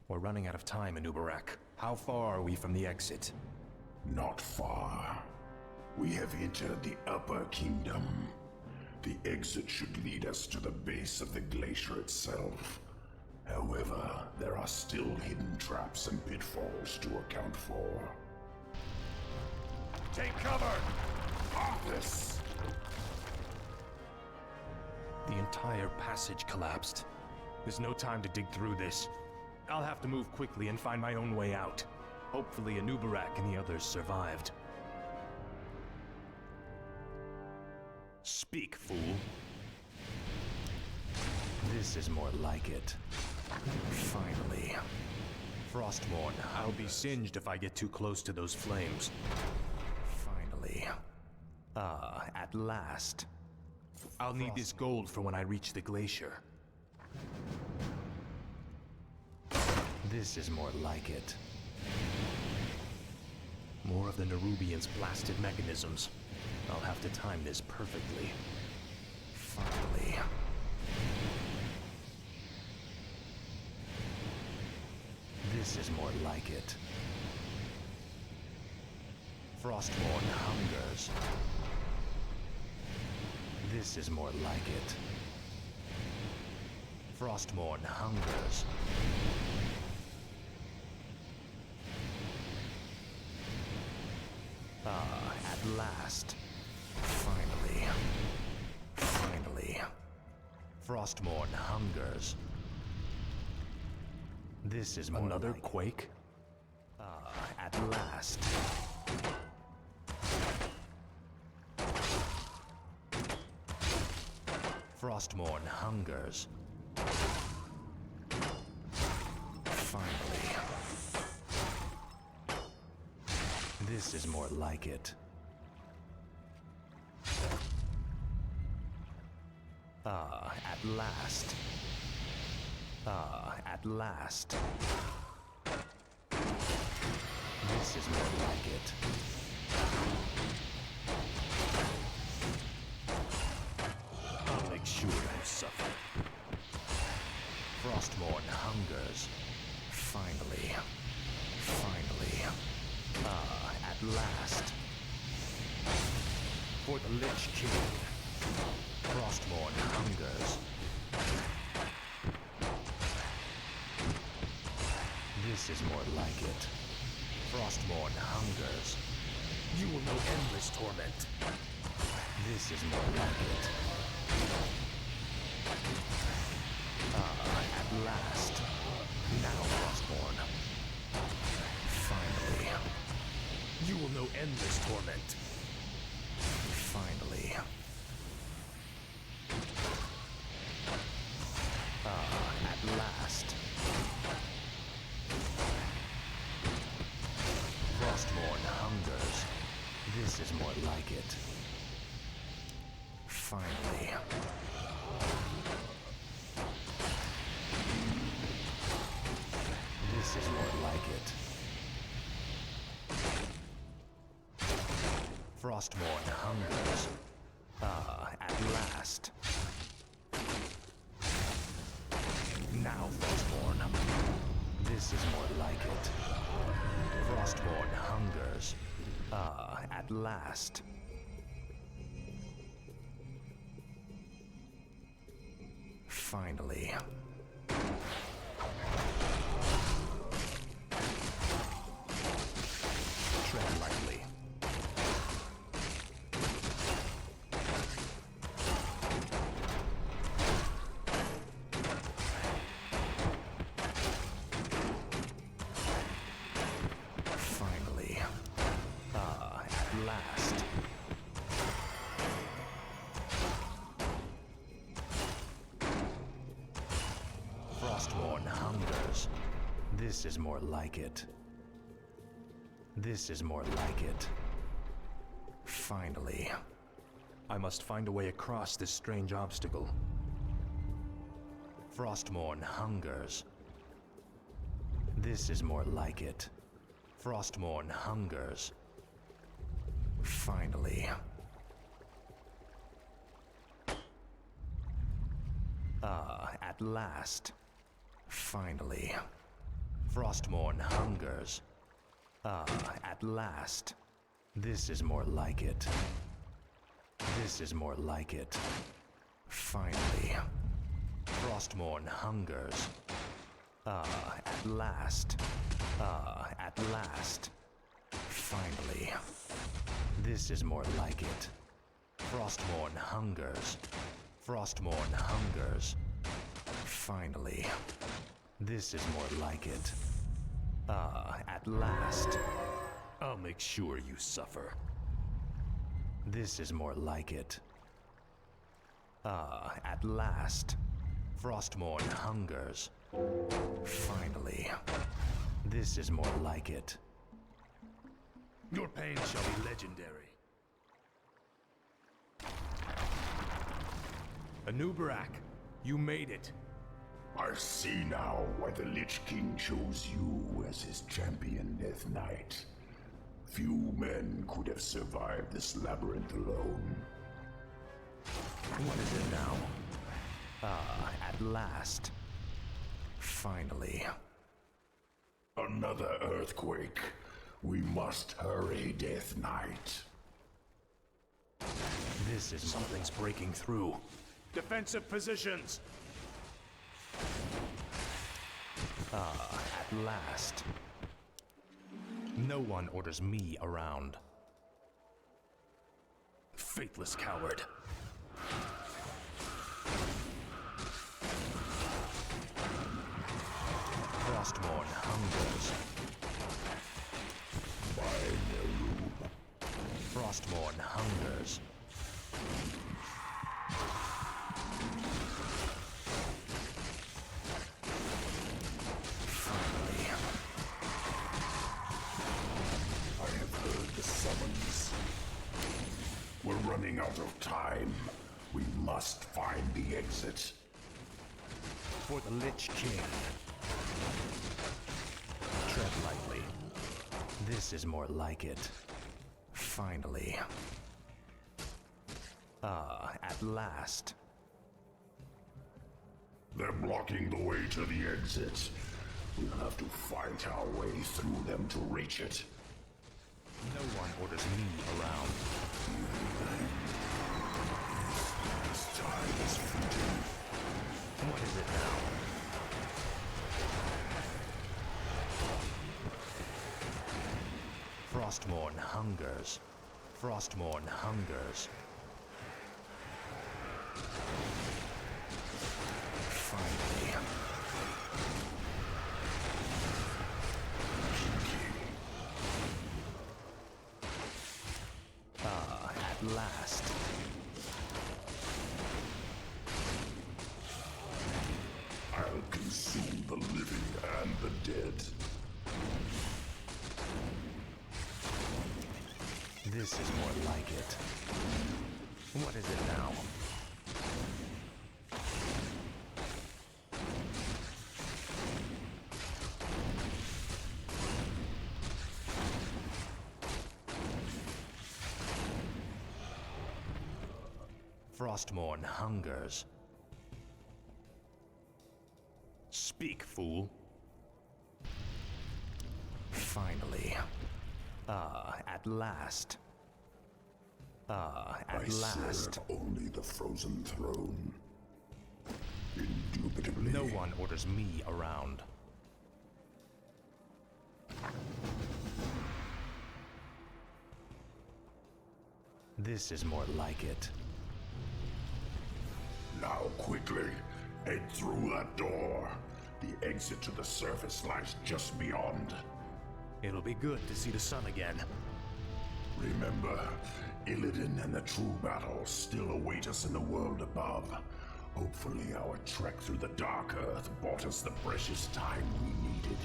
We're running out of time, Anubarak. How far are we from the exit? Not far. We have entered the Upper Kingdom. The exit should lead us to the base of the glacier itself. However, there are still hidden traps and pitfalls to account for. Take cover! This! The entire passage collapsed. There's no time to dig through this. I'll have to move quickly and find my own way out. Hopefully Anubarak and the others survived. Speak, fool. This is more like it. Finally. Frostmourne, I'll be singed if I get too close to those flames. Finally. At last. I'll need this gold for when I reach the glacier. This is more like it. More of the Nerubians' blasted mechanisms. I'll have to time this perfectly. Finally. This is more like it. Frostmourne hungers. This is more like it. Frostmourne hungers. At last. Finally. Finally. Frostmourne hungers. This is more another like quake? At last. Frostmourne hungers. Finally. This is more like it. At last. At last. This is more like it. I'll make sure you suffer. Frostmourne hungers. Finally. Finally. At last. For the Lich King. Frostmourne hungers. This is more like it. Frostmourne hungers. You will know endless torment. This is more like it. At last. Now, Frostmourne. Finally. You will know endless torment. Finally. At last. Frostmourne hungers. This is more like it. Finally. This is more like it. Frostmourne hungers. At last. Now, Frostmourne. This is more like it. Frostmourne hungers. At last. Finally. Tread lightly. Finally. At last. Frostmourne hungers. This is more like it. This is more like it. Finally. I must find a way across this strange obstacle. Frostmourne hungers. This is more like it. Frostmourne hungers. Finally. At last. Finally. Frostmourne hungers. At last. This is more like it. This is more like it. Finally. Frostmourne hungers. At last. At last. Finally. This is more like it. Frostmourne hungers. Frostmourne hungers. Finally. This is more like it. At last. I'll make sure you suffer. This is more like it. At last. Frostmourne hungers. Finally. This is more like it. Your pain shall be legendary. Anubarak, you made it. I see now why the Lich King chose you as his champion, Death Knight. Few men could have survived this labyrinth alone. What is it now? At last. Finally. Another earthquake. We must hurry, Death Knight. This is something's breaking through. Defensive positions! At last. No one orders me around. Faithless coward. Frostmourne hungers. Frostmourne hungers. Finally. I have heard the summons. We're running out of time. We must find the exit. For the Lich King. Tread lightly. This is more like it. Finally. At last. They're blocking the way to the exit. We'll have to fight our way through them to reach it. No one orders me around. This time is fleeting. What is it now? Frostmourne hungers. Frostmourne hungers. Finally. At last. I'll consume the living and the dead. This is more like it. What is it now? Frostmourne hungers. Speak, fool. Finally. At last. At last. Serve only the frozen throne. Indubitably. No one orders me around. This is more like it. Now quickly, head through that door. The exit to the surface lies just beyond. It'll be good to see the sun again. Remember, Illidan and the true battle still await us in the world above. Hopefully our trek through the Dark Earth bought us the precious time we needed.